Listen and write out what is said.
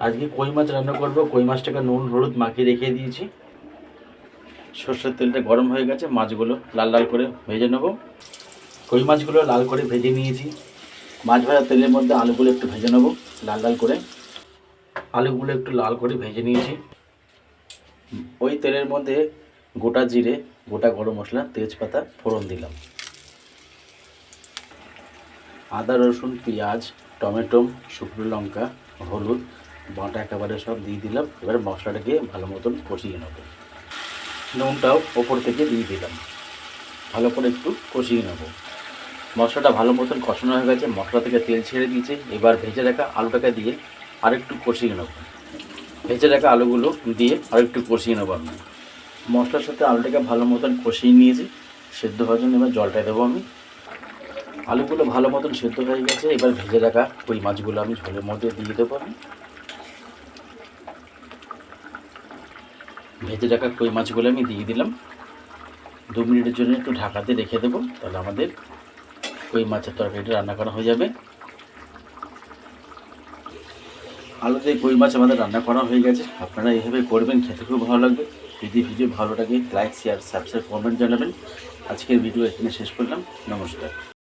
আজকে কই মাছ রান্না করব। কই মাছটাকে নুন হলুদ মাখিয়ে রেখে দিয়েছি। সর্ষের তেলটা গরম হয়ে গেছে, মাছগুলো লাল লাল করে ভেজে নেব। কই মাছগুলো লাল করে ভেজে নিয়েছি। মাছ ভাজা তেলের মধ্যে আলুগুলো একটু ভেজে নেব লাল লাল করে। আলুগুলো একটু লাল করে ভেজে নিয়েছি। ওই তেলের মধ্যে গোটা জিরে, গোটা গরম মশলা, তেজপাতা ফোড়ন দিলাম। আদা রসুন পেঁয়াজ টমেটো শুকনো লঙ্কা হলুদ বাটা একেবারে সব দিয়ে দিলাম। এবার মশলাটাকে ভালো মতন কষিয়ে নেব। নুনটাও ওপর থেকে দিয়ে দিলাম। ভালো করে একটু কষিয়ে নেব। মশলাটা ভালো মতন কষানো হয়ে গেছে, মশলা থেকে তেল ছেড়ে দিয়েছে। এবার ভেজে রাখা আলুটাকে দিয়ে আরেকটু কষিয়ে নেব। ভেজে রাখা আলুগুলো দিয়ে আরেকটু কষিয়ে নেব আমি। মশলার সাথে আলুটাকে ভালো মতন কষিয়ে নিয়েছি। সেদ্ধ হওয়ার জন্য এবার জলটা দেবো আমি। আলুগুলো ভালো মতন সেদ্ধ হয়ে গেছে। এবার ভেজে রাখা ওই মাছগুলো আমি ঝোলের মধ্যে দিয়ে দেবো আমি। ভেজে রাখা কই মাছগুলো আমি দিয়ে দিলাম। 2 মিনিটের জন্য একটু ঢাকা দিয়ে রেখে দেবো, তাহলে আমাদের কই মাছের তরকারিটা রান্না করা হয়ে যাবে। আলু দিয়ে কই মাছ আমাদের রান্না করা হয়ে গেছে। আপনারা এইভাবে করবেন, খেতে খুব ভালো লাগবে। যদি ভিডিও ভালো লাগে লাইক শেয়ার সাবস্ক্রাইব কমেন্ট জানাবেন। আজকের ভিডিও এখানে শেষ করলাম। নমস্কার।